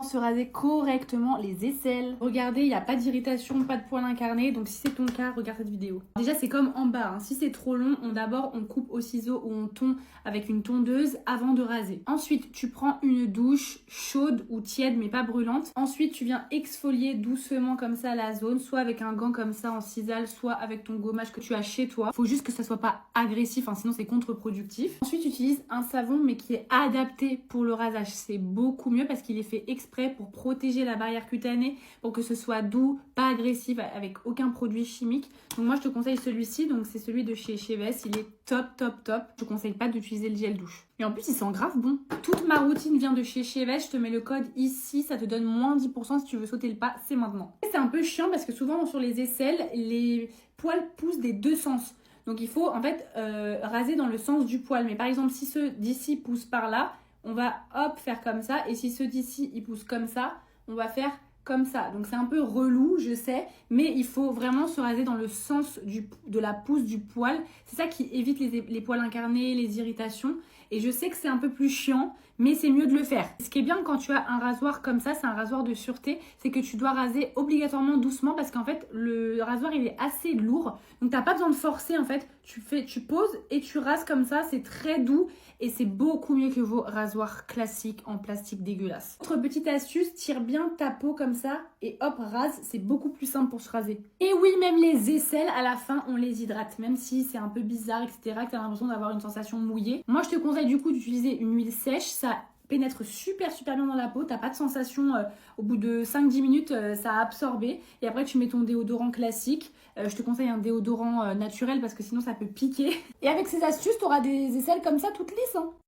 Comment se raser correctement les aisselles. Regardez, il n'y a pas d'irritation, pas de poils incarnés, donc si c'est ton cas, regarde cette vidéo. Déjà, c'est comme en bas, hein. Si c'est trop long, d'abord on coupe au ciseau ou on tond avec une tondeuse avant de raser. Ensuite, tu prends une douche chaude ou tiède mais pas brûlante. Ensuite, tu viens exfolier doucement comme ça la zone, soit avec un gant comme ça en cisaille, soit avec ton gommage que tu as chez toi. Faut juste que ça soit pas agressif, hein, sinon c'est contre-productif. Ensuite, utilise un savon mais qui est adapté pour le rasage. C'est beaucoup mieux parce qu'il est fait exprès pour protéger la barrière cutanée, pour que ce soit doux, pas agressif, avec aucun produit chimique. Donc moi, je te conseille celui-ci. Donc c'est celui de chez Chevès. Il est top, top, top. Je te conseille pas d'utiliser le gel douche. Et en plus, il sent grave bon. Toute ma routine vient de chez Chevès. Je te mets le code ici. Ça te donne moins 10% si tu veux sauter le pas. C'est maintenant. C'est un peu chiant parce que souvent, sur les aisselles, les poils poussent des deux sens. Donc il faut en fait raser dans le sens du poil. Mais par exemple, si ceux d'ici poussent par là, on va hop faire comme ça. Et si ceux d'ici, ils poussent comme ça, on va faire comme ça. Donc c'est un peu relou, je sais, mais il faut vraiment se raser dans le sens de la pousse du poil. C'est ça qui évite les poils incarnés, les irritations. Et je sais que c'est un peu plus chiant, mais c'est mieux de le faire. Ce qui est bien quand tu as un rasoir comme ça, c'est un rasoir de sûreté, c'est que tu dois raser obligatoirement doucement parce qu'en fait, le rasoir, il est assez lourd. Donc, tu n'as pas besoin de forcer, en fait. Tu poses et tu rases comme ça. C'est très doux et c'est beaucoup mieux que vos rasoirs classiques en plastique dégueulasse. Autre petite astuce, tire bien ta peau comme ça et hop, rase. C'est beaucoup plus simple pour se raser. Et oui, même les aisselles, à la fin, on les hydrate. Même si c'est un peu bizarre, etc., que tu as l'impression d'avoir une sensation mouillée. Moi, je te conseille du coup d'utiliser une huile sèche. Ça pénètre super bien dans la peau, t'as pas de sensation au bout de 5-10 minutes, ça a absorbé et après tu mets ton déodorant classique. Je te conseille un déodorant naturel parce que sinon ça peut piquer. Et avec ces astuces, t'auras des aisselles comme ça toutes lisses, hein.